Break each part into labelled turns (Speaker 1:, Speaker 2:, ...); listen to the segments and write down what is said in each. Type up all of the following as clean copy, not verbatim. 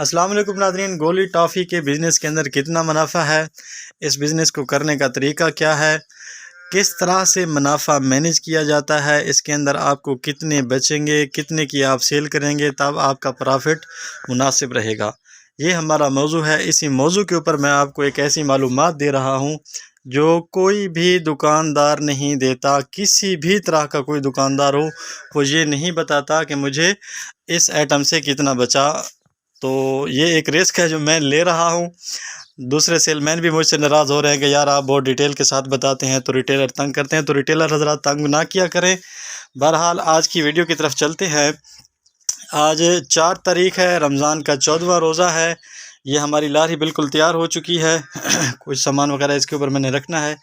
Speaker 1: अस्सलाम वालेकुम नाज़रीन। गोली टॉफ़ी के बिज़नेस के अंदर कितना मुनाफा है, इस बिज़नेस को करने का तरीका क्या है, किस तरह से मुनाफा मैनेज किया जाता है, इसके अंदर आपको कितने बचेंगे, कितने की आप सेल करेंगे तब आपका प्रॉफिट मुनासिब रहेगा, ये हमारा मौजू है। इसी मौजू के ऊपर मैं आपको एक ऐसी मालूमात दे रहा हूँ जो कोई भी दुकानदार नहीं देता। किसी भी तरह का कोई दुकानदार हो वो ये नहीं बताता कि मुझे इस आइटम से कितना बचा। तो ये एक रिस्क है जो मैं ले रहा हूँ। दूसरे सेलमैन भी मुझसे नाराज़ हो रहे हैं कि यार आप बहुत डिटेल के साथ बताते हैं तो रिटेलर तंग करते हैं, तो रिटेलर हज़रात तंग ना किया करें। बहरहाल आज की वीडियो की तरफ चलते हैं। आज 4 तारीख़ है, रमज़ान का 14वां रोज़ा है। ये हमारी लारी बिल्कुल तैयार हो चुकी है कुछ सामान वगैरह इसके ऊपर मैंने रखना है।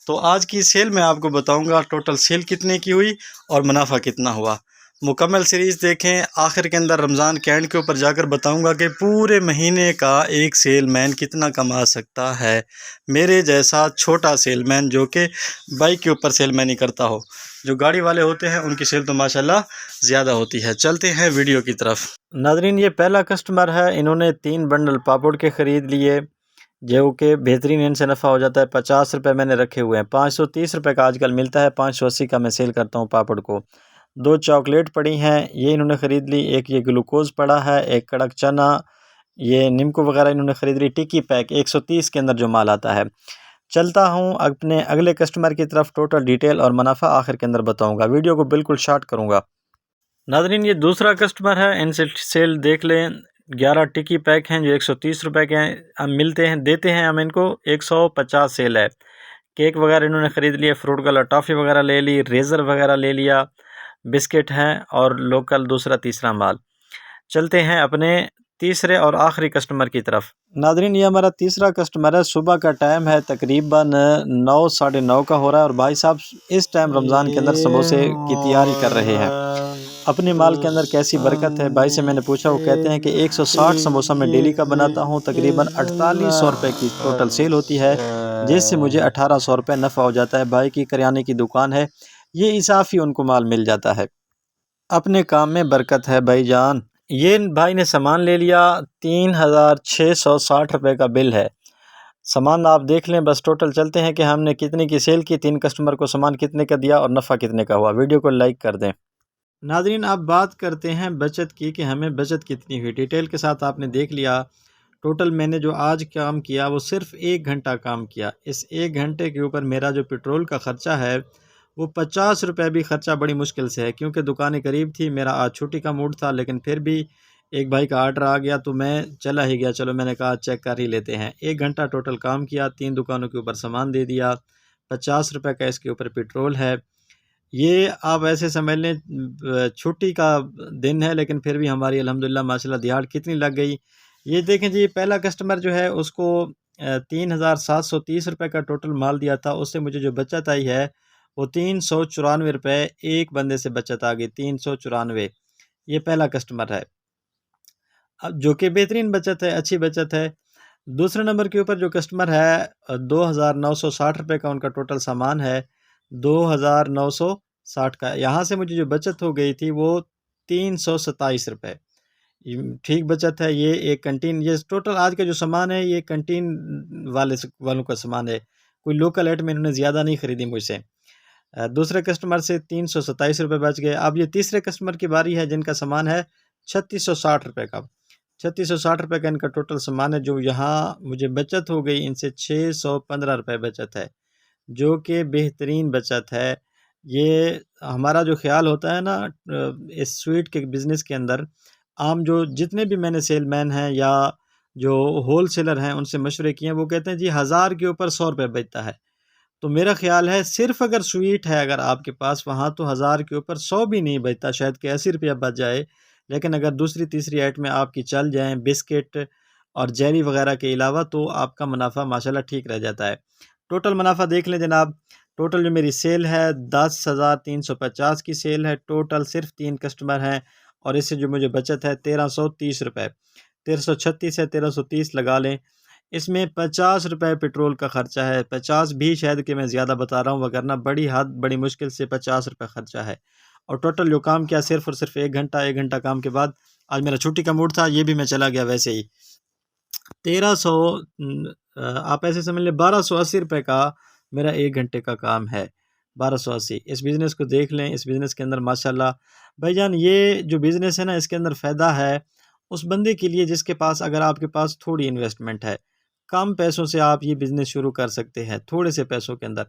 Speaker 1: तो आज की सेल मैं आपको बताऊंगा टोटल सेल कितने की हुई और मुनाफा कितना हुआ। मुकम्मल सीरीज़ देखें, आखिर के अंदर रमज़ान के एंड के ऊपर जाकर बताऊंगा कि पूरे महीने का एक सेलमैन कितना कमा सकता है। मेरे जैसा छोटा सेलमैन जो कि बाइक के ऊपर सेलमैन ही करता हो। जो गाड़ी वाले होते हैं उनकी सेल तो माशाल्लाह ज़्यादा होती है। चलते हैं वीडियो की तरफ। नाज़रीन, ये पहला कस्टमर है, इन्होंने 3 बंडल पापड़ के ख़रीद लिए जो कि बेहतरीन इनसे नफ़ा हो जाता है। 50 रुपये मैंने रखे हुए हैं, 530 रुपये का आजकल मिलता है, 580 का मैं सेल करता हूँ पापड़ को। 2 चॉकलेट पड़ी हैं, ये इन्होंने ख़रीद ली। एक ये ग्लूकोज़ पड़ा है, एक कड़क चना, ये निम्को वगैरह इन्होंने ख़रीद ली। टिक्की पैक 130 के अंदर जो माल आता है। चलता हूँ अपने अगले कस्टमर की तरफ। टोटल डिटेल और मुनाफा आखिर के अंदर बताऊँगा, वीडियो को बिल्कुल शॉर्ट करूँगा। नाज़रीन, ये दूसरा कस्टमर है, इनसे सेल देख लें। 11 टिक्की पैक हैं जो 130 रुपये के हैं। हम मिलते हैं, देते हैं हम इनको 150 सेल है। केक वगैरह इन्होंने ख़रीद लिए, फ्रूट कलर टॉफ़ी वगैरह ले ली, रेज़र वगैरह ले लिया, बिस्किट हैं और लोकल दूसरा तीसरा माल। चलते हैं अपने तीसरे और आखिरी कस्टमर की तरफ। नाज़रीन, ये हमारा तीसरा कस्टमर है। सुबह का टाइम है, तकरीबन 9 साढ़े 9 का हो रहा है और भाई साहब इस टाइम रमज़ान के अंदर समोसे की तैयारी कर रहे हैं। अपने माल के अंदर कैसी बरकत है, भाई से मैंने पूछा, वो कहते हैं कि 160 समोसा मैं डेली का बनाता हूँ, तकरीबन 4800 रुपये की टोटल सेल होती है, जिससे मुझे 1800 रुपये नफ़ा हो जाता है। भाई की करियाने की दुकान है, ये इसाफ़ी उनको माल मिल जाता है। अपने काम में बरकत है भाईजान। ये भाई ने सामान ले लिया, 3660 रुपये का बिल है। सामान आप देख लें बस। टोटल चलते हैं कि हमने कितने की सेल की, 3 कस्टमर को सामान कितने का दिया और नफ़ा कितने का हुआ। वीडियो को लाइक कर दें। नाज़रीन, अब बात करते हैं बचत की कि हमें बचत कितनी हुई। डिटेल के साथ आपने देख लिया। टोटल मैंने जो आज काम किया वो सिर्फ़ 1 घंटा काम किया। इस 1 घंटे के ऊपर मेरा जो पेट्रोल का ख़र्चा है वो 50 रुपये भी ख़र्चा बड़ी मुश्किल से है, क्योंकि दुकानें करीब थी। मेरा आज छुट्टी का मूड था, लेकिन फिर भी एक भाई का आर्डर आ गया तो मैं चला ही गया। चलो, मैंने कहा चेक कर ही लेते हैं। 1 घंटा टोटल काम किया, 3 दुकानों के ऊपर सामान दे दिया, 50 रुपये का इसके ऊपर पेट्रोल है। ये आप ऐसे समझ लें छुट्टी का दिन है, लेकिन फिर भी हमारी अल्हम्दुलिल्लाह माशाल्लाह दिहाड़ कितनी लग गई। ये देखें जी, पहला कस्टमर जो है उसको 3730 रुपये का टोटल माल दिया था, उससे मुझे जो बचत आई है वो 394 रुपये एक बंदे से बचत आ गई। 394, ये पहला कस्टमर है, अब जो कि बेहतरीन बचत है, अच्छी बचत है। दूसरे नंबर के ऊपर जो कस्टमर है 2960 रुपये का उनका टोटल सामान है। 2960 का यहाँ से मुझे जो बचत हो गई थी वो 327 रुपये। ठीक बचत है। ये एक कंटीन, ये टोटल आज का जो सामान है ये कंटीन वालों का सामान है। कोई लोकल आइटम इन्होंने ज़्यादा नहीं ख़रीदी मुझसे। दूसरे कस्टमर से 327 रुपये बच गए। अब ये तीसरे कस्टमर की बारी है जिनका सामान है 3660 रुपये का। 3660 रुपये का इनका टोटल सामान है, जो यहाँ मुझे बचत हो गई इनसे 615 रुपये बचत है, जो कि बेहतरीन बचत है। ये हमारा जो ख़्याल होता है ना इस स्वीट के बिज़नेस के अंदर, आम जो जितने भी मैंने सेलमैन हैं या जो होल सेलर हैं उनसे मशवरे किए हैं, वो कहते हैं जी 1000 के ऊपर 100 रुपये बचता है। तो मेरा ख़्याल है सिर्फ़ अगर स्वीट है अगर आपके पास, वहाँ तो 1000 के ऊपर 100 भी नहीं बचता, शायद कि 80 रुपया बच जाए। लेकिन अगर दूसरी तीसरी आइटमें आपकी चल जाएँ, बिस्किट और जेली वगैरह के अलावा, तो आपका मुनाफा माशाल्लाह ठीक रह जाता है। टोटल मुनाफा देख लें जनाब। टोटल जो मेरी सेल है 10,350 की सेल है। टोटल सिर्फ 3 कस्टमर हैं और इससे जो मुझे बचत है 1330 रुपये। 1336 है, 1330 लगा लें। इसमें 50 रुपये पेट्रोल का ख़र्चा है, 50 भी शायद कि मैं ज़्यादा बता रहा हूँ, वगरना बड़ी मुश्किल से 50 रुपये ख़र्चा है। और टोटल जो काम किया सिर्फ़ और सिर्फ 1 घंटा काम के बाद, आज मेरा छुट्टी का मूड था, ये भी मैं चला गया वैसे ही। 1300 आप ऐसे समझ लें 1280 रुपये का मेरा 1 घंटे का काम है, 1280। इस बिज़नेस को देख लें, इस बिज़नेस के अंदर माशाल्लाह भाईजान ये जो बिज़नेस है ना, इसके अंदर फ़ायदा है उस बंदे के लिए जिसके पास, अगर आपके पास थोड़ी इन्वेस्टमेंट है, कम पैसों से आप ये बिज़नेस शुरू कर सकते हैं, थोड़े से पैसों के अंदर।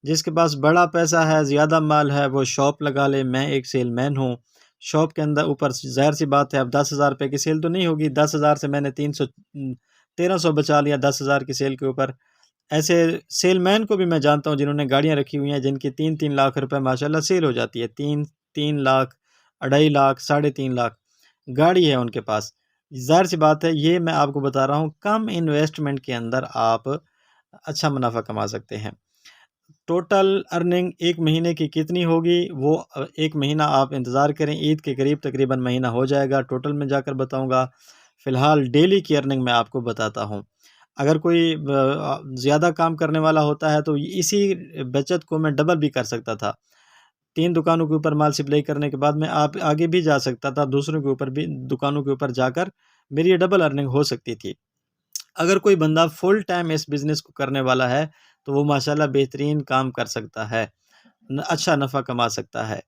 Speaker 1: जिसके पास बड़ा पैसा है, ज़्यादा माल है, वो शॉप लगा ले। मैं एक सेलमैन हूँ, शॉप के अंदर ऊपर ज़ाहिर-सी बात है, अब 10,000 रुपये की सेल तो नहीं होगी, 10,000 से मैंने 1300 बचा लिया 10,000 की सेल के ऊपर। ऐसे सेलमैन को भी मैं जानता हूँ जिन्होंने गाड़ियाँ रखी हुई हैं, जिनकी 3-3 लाख रुपए माशाल्लाह सेल हो जाती है। 3 लाख, 2.5 लाख, 3.5 लाख गाड़ी है उनके पास। ज़ाहिर-सी बात है, ये मैं आपको बता रहा हूँ, कम इन्वेस्टमेंट के अंदर आप अच्छा मुनाफ़ा कमा सकते हैं। टोटल अर्निंग 1 महीने की कितनी होगी वो 1 महीना आप इंतज़ार करें, ईद के करीब तकरीबन महीना हो जाएगा, टोटल में जाकर बताऊँगा। फ़िलहाल डेली की अर्निंग मैं आपको बताता हूँ। अगर कोई ज़्यादा काम करने वाला होता है तो इसी बचत को मैं डबल भी कर सकता था। 3 दुकानों के ऊपर माल सप्लाई करने के बाद मैं आप आगे भी जा सकता था, दूसरों के ऊपर भी दुकानों के ऊपर जाकर मेरी ये डबल अर्निंग हो सकती थी। अगर कोई बंदा फुल टाइम इस बिज़नेस को करने वाला है, तो वो माशाल्लाह बेहतरीन काम कर सकता है, अच्छा नफ़ा कमा सकता है।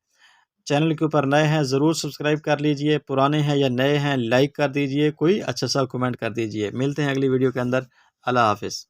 Speaker 1: चैनल के ऊपर नए हैं ज़रूर सब्सक्राइब कर लीजिए, पुराने हैं या नए हैं लाइक कर दीजिए, कोई अच्छा सा कमेंट कर दीजिए। मिलते हैं अगली वीडियो के अंदर। अल्लाह हाफ़िज़।